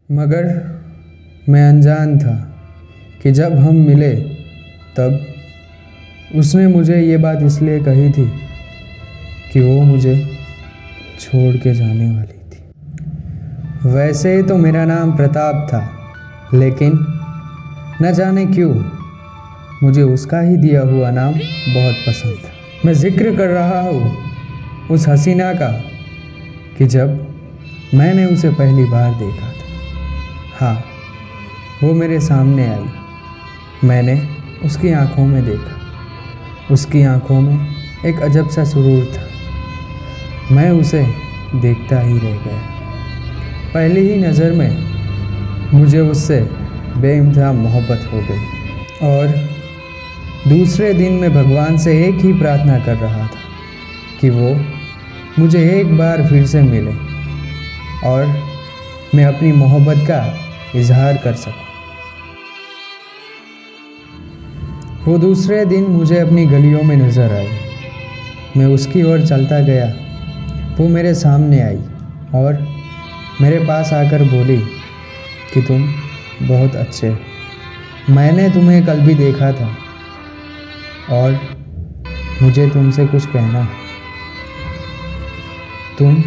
मगर मैं अनजान था कि जब हम मिले तब उसने मुझे ये बात इसलिए कही थी कि वो मुझे छोड़ के जाने वाली थी। वैसे तो मेरा नाम प्रताप था, लेकिन न जाने क्यों मुझे उसका ही दिया हुआ नाम बहुत पसंद था। मैं जिक्र कर रहा हूँ उस हसीना का कि जब मैंने उसे पहली बार देखा था। हाँ, वो मेरे सामने आई। मैंने उसकी आंखों में देखा। उसकी आंखों में एक अजब सा सुरूर था। मैं उसे देखता ही रह गया। पहली ही नज़र में मुझे उससे बेइंतहा मोहब्बत हो गई और दूसरे दिन मैं भगवान से एक ही प्रार्थना कर रहा था कि वो मुझे एक बार फिर से मिले और मैं अपनी मोहब्बत का इजहार कर सकूं। वो दूसरे दिन मुझे अपनी गलियों में नज़र आई। मैं उसकी ओर चलता गया। वो मेरे सामने आई और मेरे पास आकर बोली कि तुम बहुत अच्छे हो। मैंने तुम्हें कल भी देखा था और मुझे तुमसे कुछ कहना है। तुम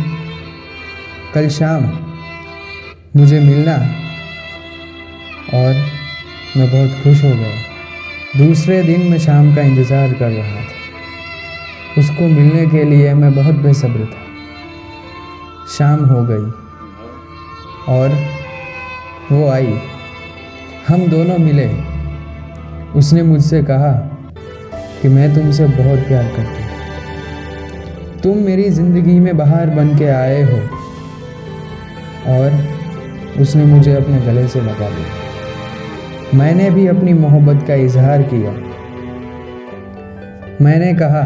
कल शाम मुझे मिलना। और मैं बहुत खुश हो गया। दूसरे दिन मैं शाम का इंतज़ार कर रहा था। उसको मिलने के लिए मैं बहुत बेसब्र था। शाम हो गई और वो आई। हम दोनों मिले। उसने मुझसे कहा कि मैं तुमसे बहुत प्यार करती हूँ। तुम मेरी ज़िंदगी में बहार बन के आए हो। और उसने मुझे अपने गले से लगा लिया। मैंने भी अपनी मोहब्बत का इजहार किया। मैंने कहा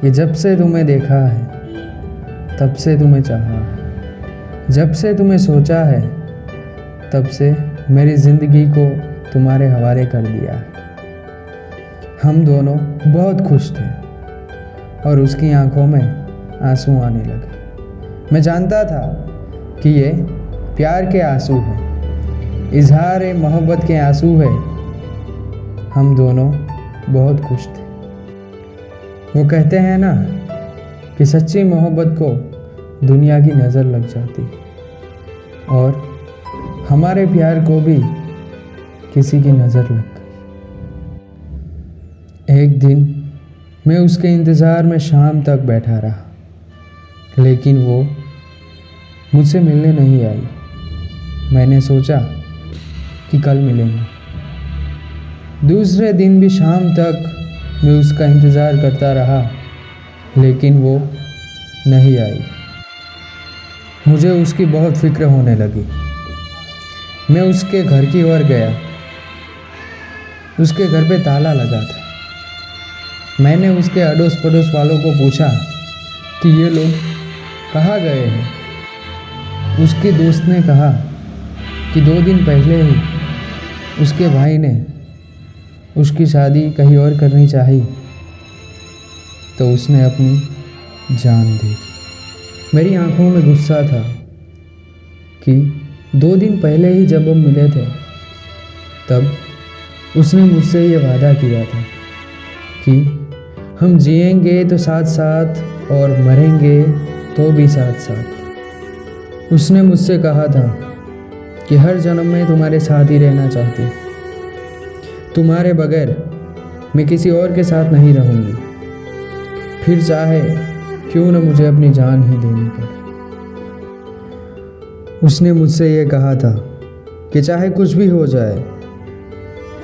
कि जब से तुम्हें देखा है तब से तुम्हें चाहा है। जब से तुम्हें सोचा है तब से मेरी ज़िंदगी को तुम्हारे हवाले कर दिया है। हम दोनों बहुत खुश थे और उसकी आंखों में आंसू आने लगे। मैं जानता था कि ये प्यार के आंसू हैं, इजहार मोहब्बत के आंसू है। हम दोनों बहुत खुश थे। वो कहते हैं ना कि सच्ची मोहब्बत को दुनिया की नज़र लग जाती और हमारे प्यार को भी किसी की नज़र लग गई। एक दिन मैं उसके इंतज़ार में शाम तक बैठा रहा, लेकिन वो मुझसे मिलने नहीं आई। मैंने सोचा कि कल मिलेंगे। दूसरे दिन भी शाम तक मैं उसका इंतज़ार करता रहा, लेकिन वो नहीं आई। मुझे उसकी बहुत फिक्र होने लगी। मैं उसके घर की ओर गया। उसके घर पे ताला लगा था। मैंने उसके अड़ोस पड़ोस वालों को पूछा कि ये लोग कहाँ गए हैं। उसके दोस्त ने कहा कि 2 दिन पहले ही उसके भाई ने उसकी शादी कहीं और करनी चाहिए तो उसने अपनी जान दे दी। मेरी आंखों में गुस्सा था कि 2 दिन पहले ही जब हम मिले थे तब उसने मुझसे ये वादा किया था कि हम जिएंगे तो साथ साथ और मरेंगे तो भी साथ साथ। उसने मुझसे कहा था कि हर जन्म में तुम्हारे साथ ही रहना चाहती। तुम्हारे बगैर मैं किसी और के साथ नहीं रहूँगी, फिर चाहे क्यों न मुझे अपनी जान ही देनी पड़े। उसने मुझसे ये कहा था कि चाहे कुछ भी हो जाए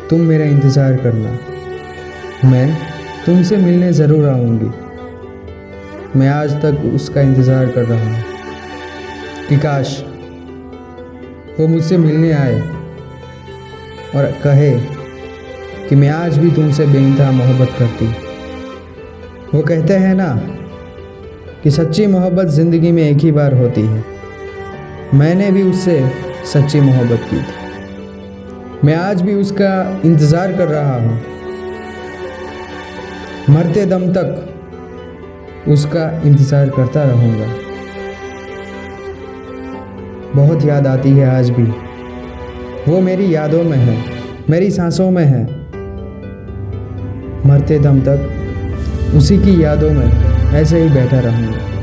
तुम मेरा इंतज़ार करना, मैं तुमसे मिलने ज़रूर आऊँगी। मैं आज तक उसका इंतज़ार कर रहा हूँ कि काश वो मुझसे मिलने आए और कहे कि मैं आज भी तुमसे बेइंतहा मोहब्बत करती। वो कहते हैं ना कि सच्ची मोहब्बत ज़िंदगी में एक ही बार होती है। मैंने भी उससे सच्ची मोहब्बत की थी। मैं आज भी उसका इंतज़ार कर रहा हूँ। मरते दम तक उसका इंतज़ार करता रहूँगा। बहुत याद आती है आज भी। वो मेरी यादों में है, मेरी सांसों में है। मरते दम तक उसी की यादों में ऐसे ही बैठा रहूँगा।